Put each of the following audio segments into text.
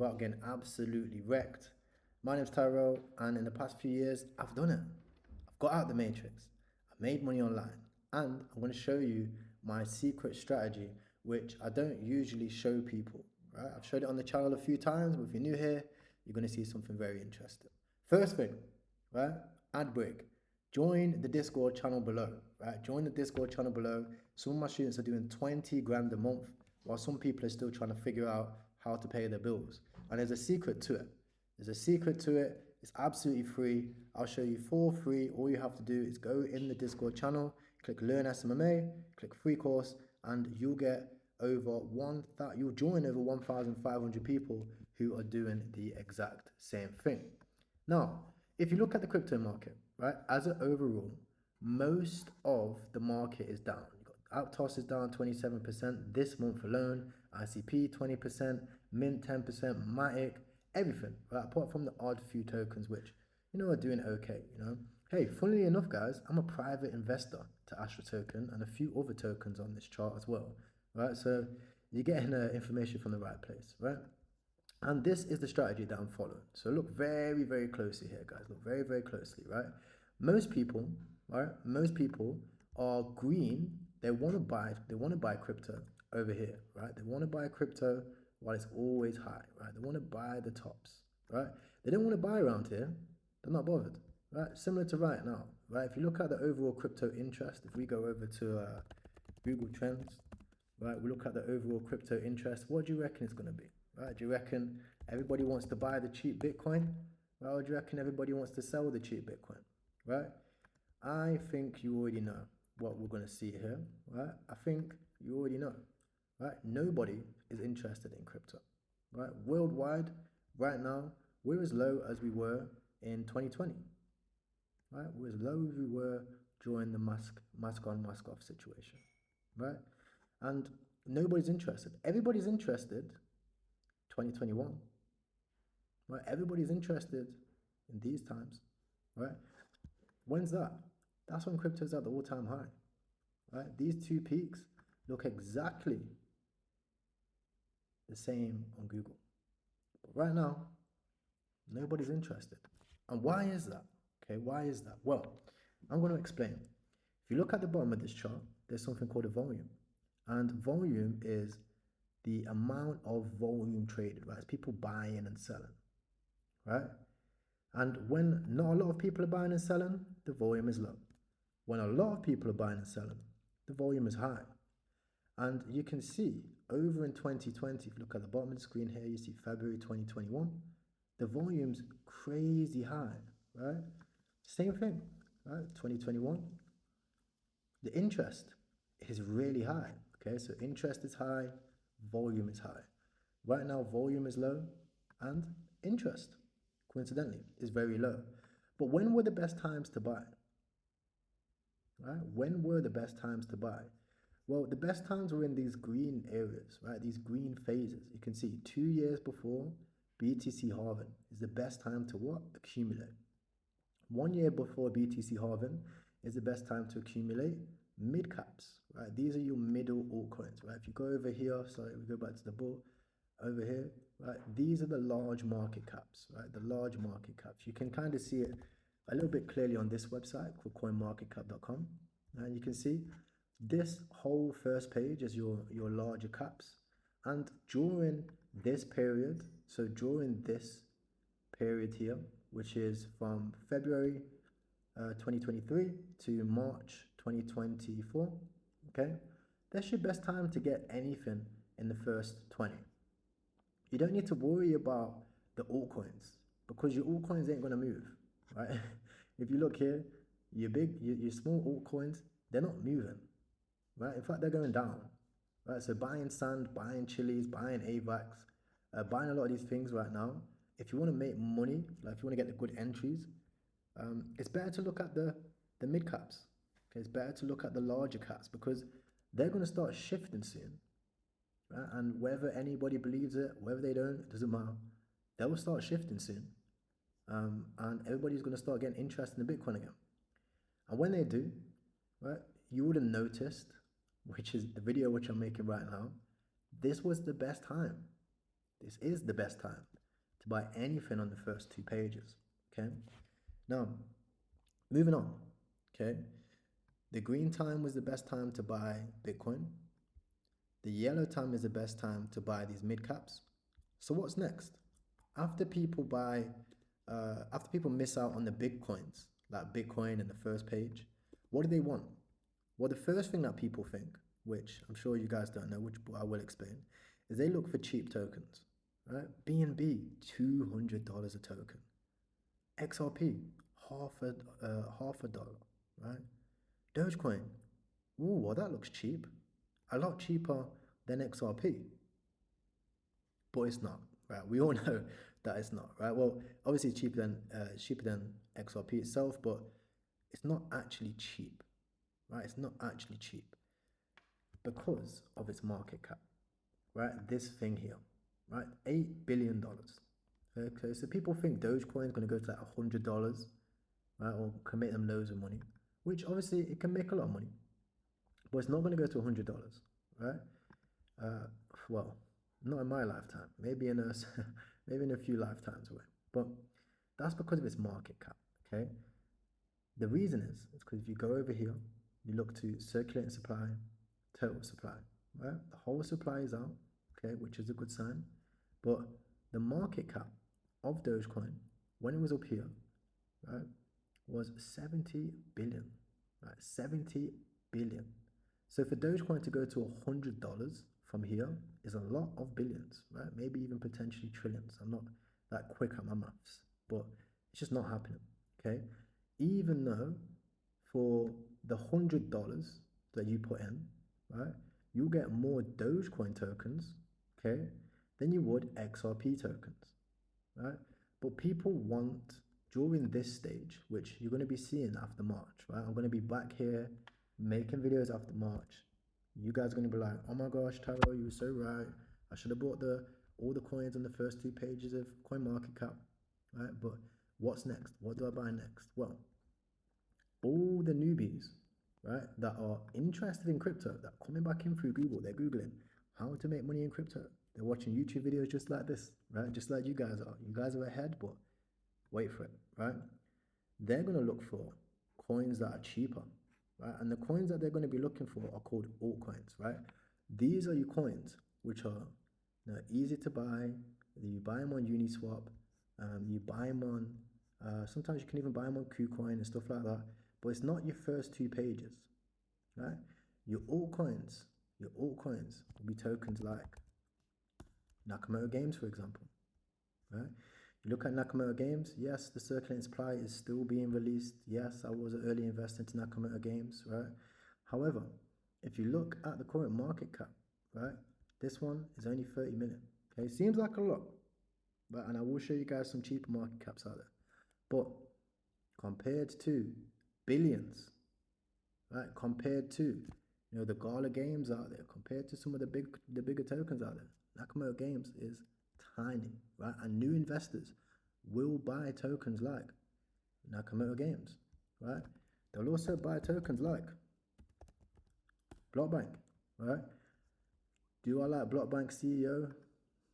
without getting absolutely wrecked. My name's Tyrell, and in the past few years, I've done it. I've got out the matrix. I made money online, and I'm going to show you my secret strategy, which I don't usually show people. Right? I've showed it on the channel a few times, but if you're new here, you're going to see something very interesting. First thing, right? Ad break. Join the Discord channel below, right? Join the Discord channel below. Some of my students are doing 20 grand a month, while some people are still trying to figure out how to pay their bills. And there's a secret to it. There's a secret to it. It's absolutely free. I'll show you for free. All you have to do is go in the Discord channel, click Learn SMMA, click free course, and you'll get you'll join over 1,500 people who are doing the exact same thing. Now, if you look at the crypto market, right, as an overall, most of the market is down. You've got Aptos is down 27% this month alone, ICP 20%, Mint 10%, Matic, everything, right, apart from the odd few tokens which, are doing okay, Hey, funnily enough, guys, I'm a private investor to Astra token and a few other tokens on this chart as well, right? So you're getting information from the right place, right? And this is the strategy that I'm following. So look very, very closely here, guys. Look very, very closely, right? Most people, right? Most people are green. They want to buy crypto over here, right? They want to buy crypto while it's always high, right? They want to buy the tops, right? They don't want to buy around here. They're not bothered, right? Similar to right now, right? If you look at the overall crypto interest, if we go over to Google Trends, right? We look at the overall crypto interest. What do you reckon it's going to be? Right? Do you reckon everybody wants to buy the cheap Bitcoin? Well, do you reckon everybody wants to sell the cheap Bitcoin? Right? I think you already know what we're going to see here. Right? I think you already know. Right? Nobody is interested in crypto. Right? Worldwide, right now, we're as low as we were in 2020. Right? We're as low as we were during the mask on, mask off situation. Right? And nobody's interested. Everybody's interested 2021, right? Everybody's interested in these times, right? When's that? That's when crypto's at the all-time high, right? These two peaks look exactly the same on Google. But right now, nobody's interested. And why is that? Okay, why is that? Well, I'm going to explain. If you look at the bottom of this chart, there's something called a volume. And volume is the amount of volume traded, right? It's people buying and selling, right? And when not a lot of people are buying and selling, the volume is low. When a lot of people are buying and selling, the volume is high. And you can see over in 2020, if you look at the bottom of the screen here, you see February 2021, the volume's crazy high, right? Same thing, right? 2021, the interest is really high, okay? So interest is high, volume is high. Right now, volume is low and interest, coincidentally, is very low. But when were the best times to buy? Right? When were the best times to buy? Well, the best times were in these green areas, right? These green phases. You can see 2 years before BTC halving is the best time to what? Accumulate. 1 year before BTC halving is the best time to accumulate mid caps, right? These are your middle altcoins, right? If you go over here, sorry, we go back to the bull over here, right? These are the large market caps, right? The large market caps. You can kind of see it a little bit clearly on this website called coinmarketcap.com. And you can see this whole first page is your larger caps. And during this period, so during this period here, which is from February 2023 to March 2024, okay, that's your best time to get anything in the first 20. You don't need to worry about the altcoins because your altcoins ain't going to move, right? If you look here, your small altcoins, they're not moving, right? In fact, they're going down, right? So buying Sand, buying Chiliz, buying AVAX, buying a lot of these things right now, if you want to make money, like if you want to get the good entries, it's better to look at the mid caps. Okay, it's better to look at the larger caps because they're going to start shifting soon. Right? And whether anybody believes it, whether they don't, it doesn't matter. They will start shifting soon. And everybody's going to start getting interested in Bitcoin again. And when they do, right, you would have noticed, which is the video which I'm making right now, this was the best time. This is the best time to buy anything on the first 2 pages. Okay. Now, moving on. Okay. The green time was the best time to buy Bitcoin. The yellow time is the best time to buy these mid caps. So what's next? After people miss out on the big coins like Bitcoin and the first page, what do they want? Well, the first thing that people think, which I'm sure you guys don't know, which I will explain, is they look for cheap tokens, right? BNB, $200 a token. XRP, half a dollar, right? Dogecoin, ooh, well that looks cheap, a lot cheaper than XRP, but it's not, right? We all know that it's not, right? Well, obviously cheaper than XRP itself, but it's not actually cheap, right? It's not actually cheap because of its market cap, right? This thing here, right? $8 billion. Okay, so people think Dogecoin is going to go to like $100, right? Or can make them loads of money, which obviously it can make a lot of money, but it's not going to go to $100, right? Well, not in my lifetime. Maybe in a maybe in a few lifetimes away. But that's because of its market cap. Okay. The reason is because if you go over here, you look to circulating supply, total supply. Right. The whole supply is out. Okay, which is a good sign. But the market cap of Dogecoin when it was up here, right, was 70 billion. Right, 70 billion. So for Dogecoin to go to $100 from here is a lot of billions, right? Maybe even potentially trillions. I'm not that quick at my maths, but it's just not happening, okay? Even though for the $100 that you put in, right, you'll get more Dogecoin tokens, okay, than you would XRP tokens, right? But people want, during this stage, which you're going to be seeing after March, right? I'm going to be back here making videos after March. You guys are going to be like, oh my gosh, Tyrell, you were so right. I should have bought all the coins on the first 2 pages of CoinMarketCap, right? But what's next? What do I buy next? Well, all the newbies, right, that are interested in crypto, that are coming back in through Google, they're Googling how to make money in crypto. They're watching YouTube videos just like this, right? Just like you guys are. You guys are ahead, but wait for it, right? They're going to look for coins that are cheaper, right? And the coins that they're going to be looking for are called altcoins, right? These are your coins, which are easy to buy. You buy them on Uniswap. You buy them on, sometimes you can even buy them on KuCoin and stuff like that. But it's not your first 2 pages, right? Your altcoins will be tokens like Nakamoto Games, for example, right? You look at Nakamoto Games, yes, the circulating supply is still being released. Yes, I was an early investor into Nakamoto Games, right? However, if you look at the current market cap, right, this one is only 30 million. Okay, seems like a lot, right? And I will show you guys some cheaper market caps out there. But compared to billions, right, compared to the Gala Games out there, compared to some of the bigger tokens out there, Nakamoto Games is tiny, right? And new investors will buy tokens like Nakamoto Games, right? They'll also buy tokens like Blockbank, right? Do I like Blockbank CEO?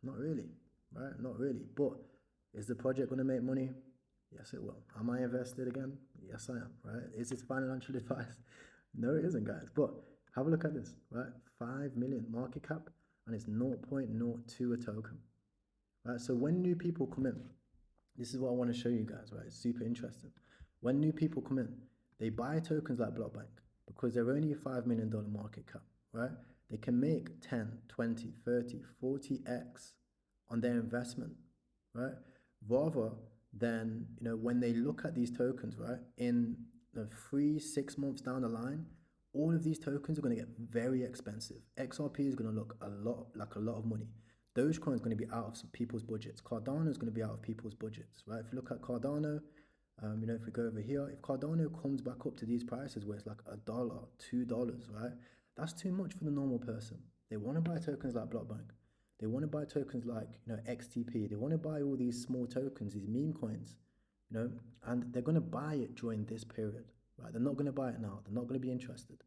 Not really, right? Not really. But is the project going to make money? Yes, it will. Am I invested again? Yes, I am, right? Is this financial advice? No, it isn't, guys. But have a look at this, right? 5 million market cap, and it's 0.02 a token, right? So when new people come in, this is what I want to show you guys, right? It's super interesting. When new people come in, they buy tokens like Blockbank because they're only a $5 million market cap, right? They can make 10, 20, 30, 40x on their investment, right? Rather than, when they look at these tokens, right, in 3-6 months down the line, all of these tokens are going to get very expensive. XRP is going to look a lot of money. Dogecoin is going to be out of some people's budgets. Cardano is going to be out of people's budgets, right? If you look at Cardano, if we go over here, if Cardano comes back up to these prices where it's like $1, $2, right? That's too much for the normal person. They want to buy tokens like Blockbank. They want to buy tokens like, XTP. They want to buy all these small tokens, these meme coins, and they're going to buy it during this period, right? They're not going to buy it now. They're not going to be interested,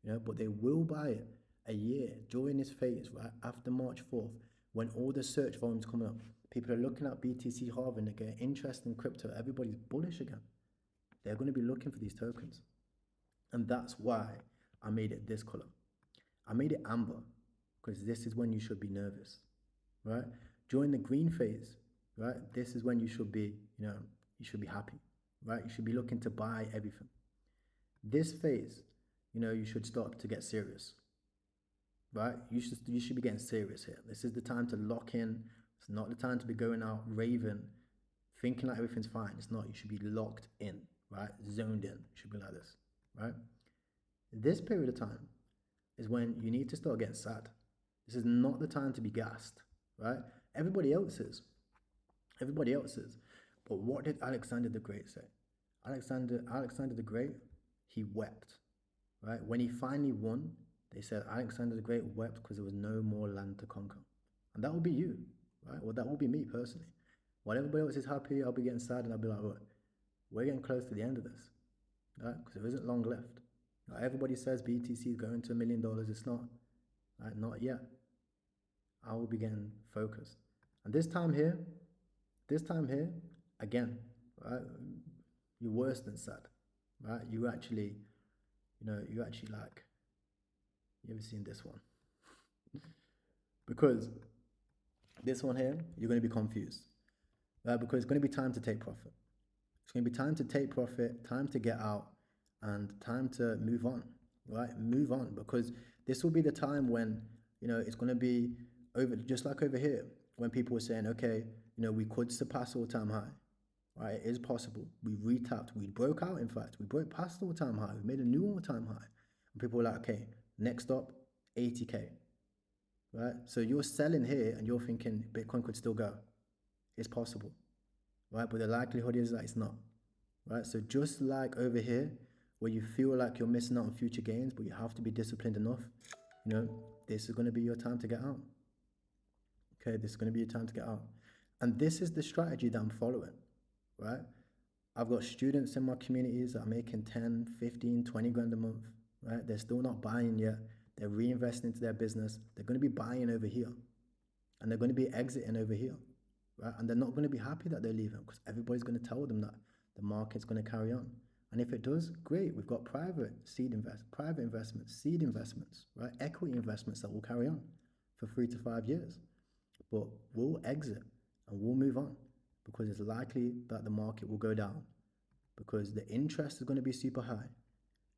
but they will buy it a year during this phase, right? After March 4th, when all the search volume's coming up, people are looking at BTC halving, they get interest in crypto, everybody's bullish again. They're going to be looking for these tokens. And that's why I made it this color. I made it amber because this is when you should be nervous, right? During the green phase, right? This is when you should be, you should be happy, right? You should be looking to buy everything. This phase, you should start to get serious, right? You should be getting serious here. This is the time to lock in. It's not the time to be going out raving, thinking like everything's fine. It's not. You should be locked in, right? Zoned in. It should be like this, right? This period of time is when you need to start getting sad. This is not the time to be gassed, right? Everybody else is. Everybody else is. But what did Alexander the Great say? Alexander the Great, he wept, right? When he finally won, they said Alexander the Great wept because there was no more land to conquer. And that will be you, right? Well, that will be me personally. While everybody else is happy, I'll be getting sad and I'll be like, what? We're getting close to the end of this, right? Because there isn't long left. Like everybody says BTC is going to $1 million. It's not, right? Not yet. I will be getting focused. And this time here, again, right? You're worse than sad, right? You actually like, you ever seen this one? Because this one here, you're going to be confused, right? Because it's going to be time to take profit. It's going to be time to take profit, time to get out, and time to move on, right? Move on, because this will be the time when, it's going to be over, just like over here, when people were saying, okay, we could surpass all-time high, right? It is possible. We retapped, we broke out, in fact. We broke past all-time high. We made a new all-time high. And people were like, okay, next up, 80K, right? So you're selling here and you're thinking Bitcoin could still go. It's possible, right? But the likelihood is that it's not, right? So just like over here, where you feel like you're missing out on future gains, but you have to be disciplined enough, this is going to be your time to get out. Okay, this is going to be your time to get out. And this is the strategy that I'm following, right? I've got students in my communities that are making 10, 15, 20 grand a month, right? They're still not buying yet. They're reinvesting into their business. They're going to be buying over here. And they're going to be exiting over here, right? And they're not going to be happy that they're leaving because everybody's going to tell them that the market's going to carry on. And if it does, great. We've got private investments, seed investments, right? Equity investments that will carry on for 3 to 5 years. But we'll exit and we'll move on because it's likely that the market will go down because the interest is going to be super high.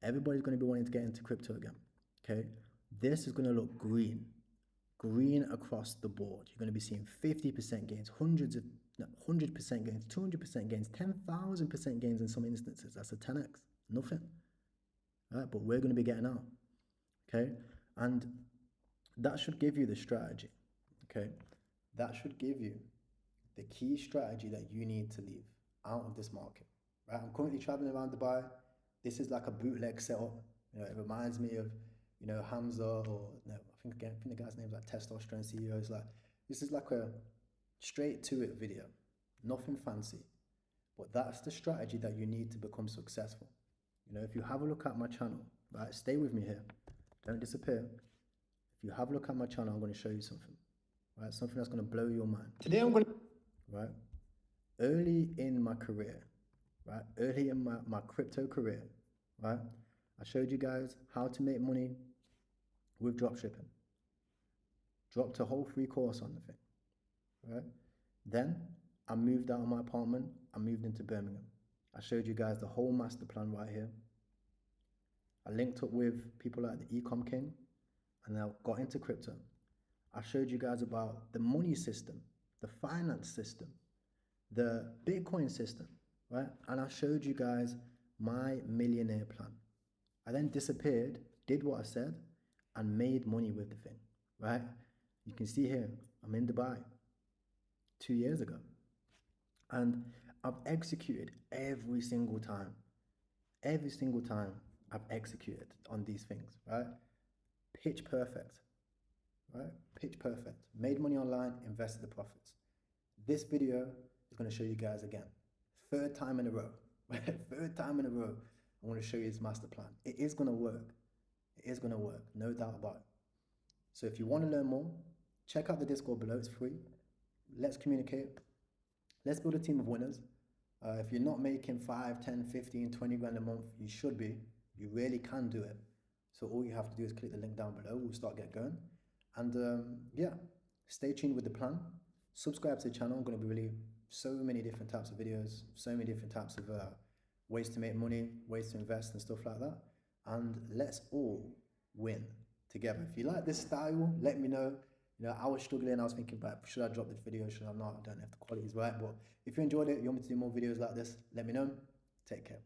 Everybody's going to be wanting to get into crypto again, okay? This is going to look green across the board. You're going to be seeing 50% gains, 100% gains, 200% gains, 10,000% gains in some instances. That's a 10x, nothing, right? But we're going to be getting out, okay? And that should give you the strategy, okay? That should give you the key strategy that you need to leave out of this market, right? I'm currently traveling around Dubai. This is like a bootleg setup. It reminds me of, Hamza or no, I think the guy's name's like Testosterone CEO. It's like, this is like a straight to it video, nothing fancy, but that's the strategy that you need to become successful. If you have a look at my channel, right? Stay with me here. Don't disappear. If you have a look at my channel, I'm going to show you something, right? Something that's going to blow your mind. Today I'm going to, right? Early in my career, right? Early in my crypto career, right? I showed you guys how to make money with dropshipping. Dropped a whole free course on the thing, right? Then I moved out of my apartment. I moved into Birmingham. I showed you guys the whole master plan right here. I linked up with people like the Ecom King and I got into crypto. I showed you guys about the money system, the finance system, the Bitcoin system, right? And I showed you guys my millionaire plan. I then disappeared, did what I said, and made money with the thing, right? You can see here, I'm in Dubai 2 years ago. And I've executed every single time. Every single time I've executed on these things, right? Pitch perfect, right? Pitch perfect. Made money online, invested the profits. This video is going to show you guys again. Third time in a row, third time in a row, I want to show you this master plan. It is going to work. It is going to work, no doubt about it. So if you want to learn more, check out the Discord below. It's free. Let's communicate. Let's build a team of winners. If you're not making 5, 10, 15, 20 grand a month, you should be. You really can do it. So all you have to do is click the link down below. We'll start getting going. And yeah, stay tuned with the plan. Subscribe to the channel. I'm going to be releasing so many different types of videos, so many different types of ways to make money, ways to invest and stuff like that. And let's all win together. If you like this style, let me know. You know, I was struggling. I was thinking about, should I drop this video? Should I not? I don't know if the quality is right. But if you enjoyed it, you want me to do more videos like this, let me know. Take care.